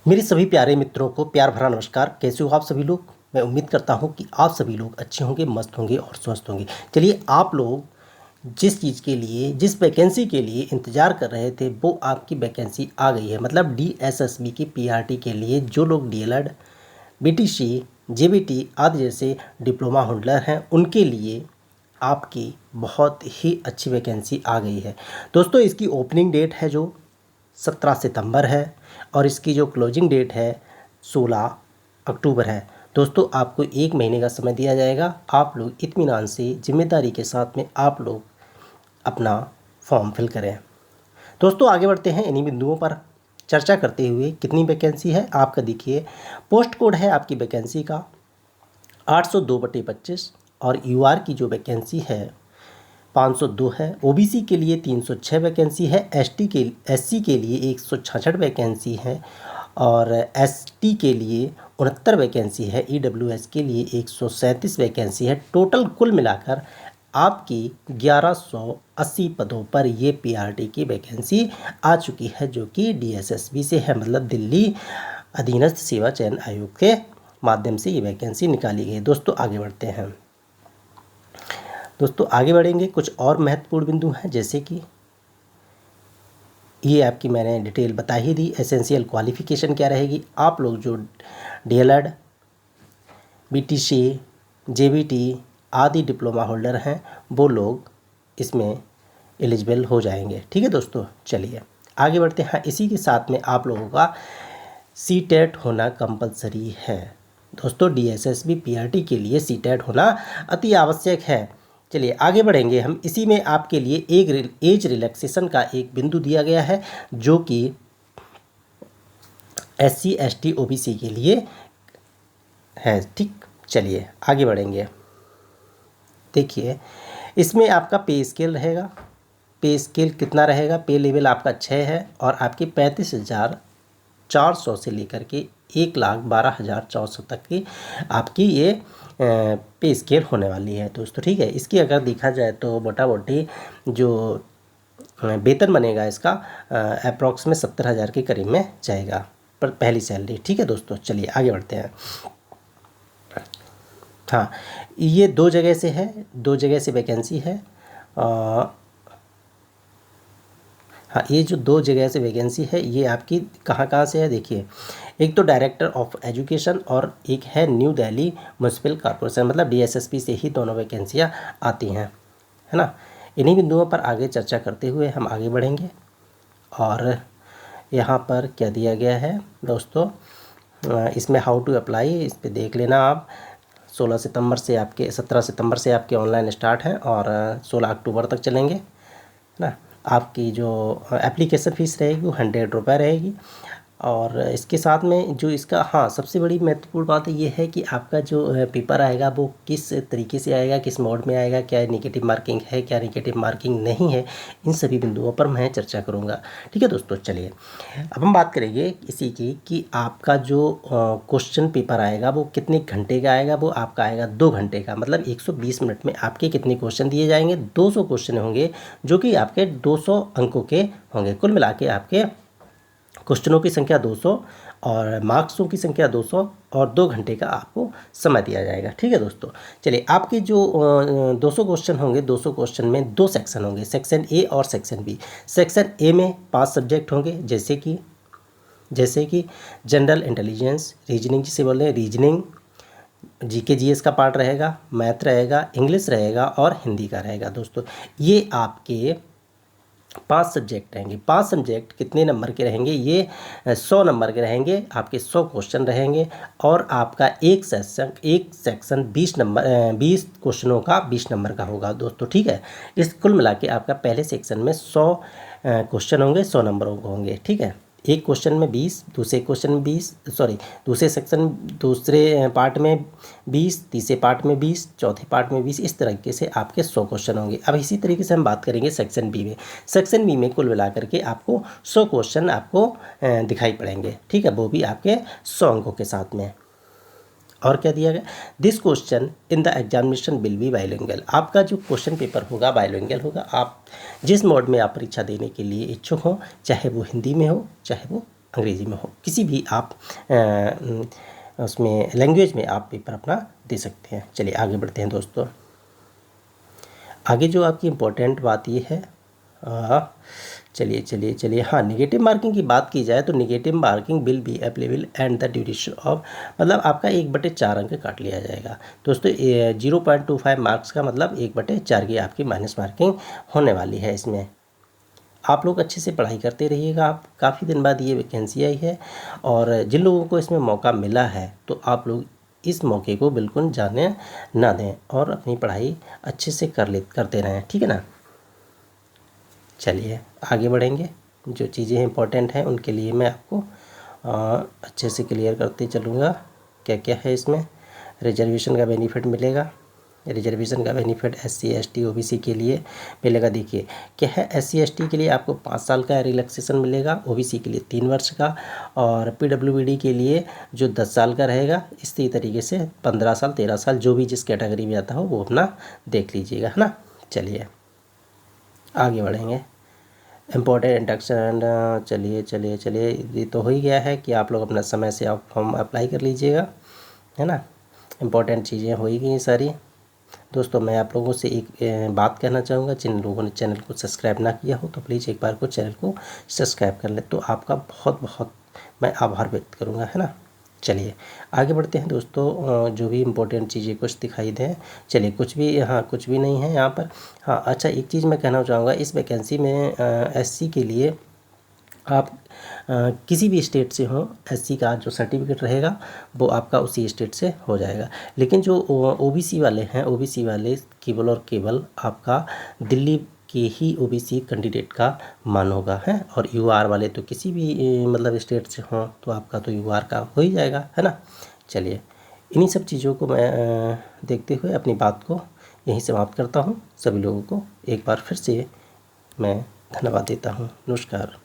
मेरे सभी प्यारे मित्रों को प्यार भरा नमस्कार। कैसे हो आप सभी लोग? मैं उम्मीद करता हूं कि आप सभी लोग अच्छे होंगे, मस्त होंगे और स्वस्थ होंगे। चलिए, आप लोग जिस चीज़ के लिए, जिस वैकेंसी के लिए इंतज़ार कर रहे थे, वो आपकी वैकेंसी आ गई है। मतलब डीएसएसबी की पीआरटी के लिए जो लोग डीएलएड, बीटीसी, जेबीटी आदि जैसे डिप्लोमा होल्डर हैं, उनके लिए आपकी बहुत ही अच्छी वैकेंसी आ गई है। दोस्तों, इसकी ओपनिंग डेट है जो 17 सितंबर है और इसकी जो क्लोजिंग डेट है 16 अक्टूबर है। दोस्तों, आपको 1 महीने का समय दिया जाएगा। आप लोग इत्मीनान से, जिम्मेदारी के साथ में आप लोग अपना फॉर्म फिल करें। दोस्तों, आगे बढ़ते हैं इन्हीं बिंदुओं पर चर्चा करते हुए। कितनी वैकेंसी है आपका देखिए। पोस्ट कोड है आपकी वैकेंसी का 802/25 और यूआर की जो वैकेंसी है 502 है। ओबीसी के लिए 306 वैकेंसी है। एससी के लिए 166 वैकेंसी है और एसटी के लिए 69 वैकेंसी है। ईडब्ल्यूएस के लिए 137 वैकेंसी है। टोटल कुल मिलाकर आपकी 1180 पदों पर ये पीआरटी की वैकेंसी आ चुकी है, जो कि डीएसएसबी से है, मतलब दिल्ली अधीनस्थ सेवा चयन आयोग के माध्यम से ये वैकेंसी निकाली गई। दोस्तों, आगे बढ़ते हैं। दोस्तों, आगे बढ़ेंगे, कुछ और महत्वपूर्ण बिंदु हैं, जैसे कि ये आपकी मैंने डिटेल बता ही दी। एसेंशियल क्वालिफ़िकेशन क्या रहेगी। आप लोग जो डीएलएड, बीटीसी, जेबीटी आदि डिप्लोमा होल्डर हैं, वो लोग इसमें एलिजिबल हो जाएंगे। ठीक है दोस्तों, चलिए आगे बढ़ते हैं। इसी के साथ में आप लोगों का सीटेट होना कंपलसरी है। दोस्तों, डीएसएसबी पीआरटी के लिए सीटेट होना अति आवश्यक है। चलिए आगे बढ़ेंगे हम। इसी में आपके लिए एक एज रिलैक्सेशन का एक बिंदु दिया गया है, जो कि एससी, एसटी, ओबीसी के लिए है। ठीक, चलिए आगे बढ़ेंगे। देखिए, इसमें आपका पे स्केल रहेगा। पे स्केल कितना रहेगा? पे लेवल आपका 6 है और आपकी 35,400 से लेकर के 1,12,400 तक की आपकी ये पे स्केल होने वाली है दोस्तों। ठीक है, इसकी अगर देखा जाए तो मोटा मोटी जो वेतन बनेगा इसका अप्रॉक्स में 70,000 के करीब में जाएगा पर पहली सैलरी। ठीक है दोस्तों, चलिए आगे बढ़ते हैं। हाँ, ये 2 जगह से है, 2 जगह से वैकेंसी है। हाँ, ये जो 2 जगह से वैकेंसी है, ये आपकी कहाँ कहाँ से है देखिए। एक तो डायरेक्टर ऑफ एजुकेशन और एक है न्यू दिल्ली म्यूनसिपल कॉरपोरेशन, मतलब डीएसएसपी से ही दोनों वैकेंसियाँ आती हैं, है ना। इन्हीं बिंदुओं पर आगे चर्चा करते हुए हम आगे बढ़ेंगे। और यहाँ पर क्या दिया गया है दोस्तों, इसमें हाउ टू अप्लाई, इस पर देख लेना आप। 17 सितंबर से आपके ऑनलाइन स्टार्ट हैं और 16 अक्टूबर तक चलेंगे, है ना। आपकी जो एप्लीकेशन फ़ीस रहेगी वो 100 रुपये रहेगी। और इसके साथ में जो इसका, हाँ, सबसे बड़ी महत्वपूर्ण बात ये है कि आपका जो पेपर आएगा वो किस तरीके से आएगा, किस मोड में आएगा, क्या नेगेटिव मार्किंग है, क्या नेगेटिव मार्किंग नहीं है, इन सभी बिंदुओं पर मैं चर्चा करूँगा। ठीक है दोस्तों, चलिए अब हम बात करेंगे इसी की कि आपका जो क्वेश्चन पेपर आएगा वो कितने घंटे का आएगा। वो आपका आएगा 2 घंटे का, मतलब 120 मिनट में आपके कितने क्वेश्चन दिए जाएंगे। 200 क्वेश्चन होंगे, जो कि आपके 200 अंकों के होंगे। कुल मिला के आपके क्वेश्चनों की संख्या 200 और मार्क्सों की संख्या 200 और 2 घंटे का आपको समय दिया जाएगा। ठीक है दोस्तों, चलिए आपके जो 200 क्वेश्चन होंगे, 200 क्वेश्चन में 2 सेक्शन होंगे, सेक्शन ए और सेक्शन बी। सेक्शन ए में 5 सब्जेक्ट होंगे, जैसे कि जनरल इंटेलिजेंस, रीजनिंग जिसे बोल रहे हैं, रीजनिंग, जीके जीएस का पार्ट रहेगा, मैथ रहेगा, इंग्लिश रहेगा और हिंदी का रहेगा। दोस्तों, ये आपके 5 सब्जेक्ट रहेंगे। 5 सब्जेक्ट कितने नंबर के रहेंगे? ये 100 नंबर के रहेंगे। आपके 100 क्वेश्चन रहेंगे और आपका एक सेक्शन 20 क्वेश्चनों का 20 नंबर का होगा दोस्तों। ठीक है, इस कुल मिला के आपका पहले सेक्शन में 100 क्वेश्चन होंगे, 100 नंबरों के होंगे। ठीक है, एक क्वेश्चन में 20, दूसरे क्वेश्चन में 20, दूसरे पार्ट में 20, तीसरे पार्ट में 20, चौथे पार्ट में 20, इस तरीके से आपके 100 क्वेश्चन होंगे। अब इसी तरीके से हम बात करेंगे सेक्शन बी में। सेक्शन बी में कुल मिलाकर के आपको 100 क्वेश्चन आपको दिखाई पड़ेंगे। ठीक है, वो भी आपके 100 अंकों के साथ में। और क्या दिया गया, this question in the examination will be bilingual. आपका जो क्वेश्चन पेपर होगा बाइलिंगुअल होगा। आप जिस मोड में आप परीक्षा देने के लिए इच्छुक हो, चाहे वो हिंदी में हो, चाहे वो अंग्रेज़ी में हो, किसी भी आप उसमें लैंग्वेज में आप पेपर अपना दे सकते हैं। चलिए आगे बढ़ते हैं दोस्तों। आगे जो आपकी इम्पोर्टेंट बात ये है, चलिए हाँ, निगेटिव मार्किंग की बात की जाए तो negative marking will be applicable and the duration of, मतलब आपका 1/4 अंक काट लिया जाएगा दोस्तों। 0.25 मार्क्स का मतलब 1/4 की आपकी माइनस मार्किंग होने वाली है इसमें। आप लोग अच्छे से पढ़ाई करते रहिएगा। आप काफ़ी दिन बाद ये वैकेंसी आई है और जिन लोगों को इसमें मौका मिला है तो आप लोग इस मौके को बिल्कुल जाने ना दें और अपनी पढ़ाई अच्छे से करते रहें, ठीक है ना। चलिए आगे बढ़ेंगे। जो चीज़ें इंपॉर्टेंट हैं उनके लिए मैं आपको अच्छे से क्लियर करते चलूँगा। क्या क्या है इसमें। रिजर्वेशन का बेनिफिट मिलेगा। रिजर्वेशन का बेनिफिट SC ST OBC के लिए मिलेगा। देखिए क्या है, SC ST के लिए आपको 5 साल का रिलैक्सेशन मिलेगा, OBC के लिए 3 वर्ष का, और PWD के लिए जो 10 साल का रहेगा। इसी तरीके से 15 साल 13 साल जो भी जिस कैटेगरी में आता हो वो अपना देख लीजिएगा, है ना। चलिए आगे बढ़ेंगे। इम्पोर्टेंट इंडक्शन, चलिए ये तो हो ही गया है कि आप लोग अपना समय से आप फॉर्म अप्लाई कर लीजिएगा, है ना। इम्पोर्टेंट चीज़ें हो ही गई सारी। दोस्तों मैं आप लोगों से एक बात कहना चाहूँगा, जिन लोगों ने चैनल को सब्सक्राइब ना किया हो तो प्लीज़ एक बार को चैनल को सब्सक्राइब कर लें, तो आपका बहुत बहुत मैं आभार व्यक्त करूँगा, है ना। चलिए आगे बढ़ते हैं दोस्तों। जो भी इम्पोर्टेंट चीज़ें कुछ दिखाई दें। चलिए कुछ भी, हाँ कुछ भी नहीं है यहाँ पर। हाँ अच्छा, एक चीज़ मैं कहना चाहूँगा, इस वैकेंसी में SC के लिए आप किसी भी स्टेट से हो, SC का जो सर्टिफिकेट रहेगा वो आपका उसी स्टेट से हो जाएगा। लेकिन जो OBC वाले हैं, OBC वाले केवल और केवल आपका दिल्ली के ही OBC कैंडिडेट का मान होगा, है। और UR वाले तो किसी भी मतलब स्टेट से हों तो आपका तो UR का हो ही जाएगा, है ना। चलिए इन्हीं सब चीज़ों को मैं देखते हुए अपनी बात को यहीं समाप्त करता हूँ। सभी लोगों को एक बार फिर से मैं धन्यवाद देता हूँ। नमस्कार।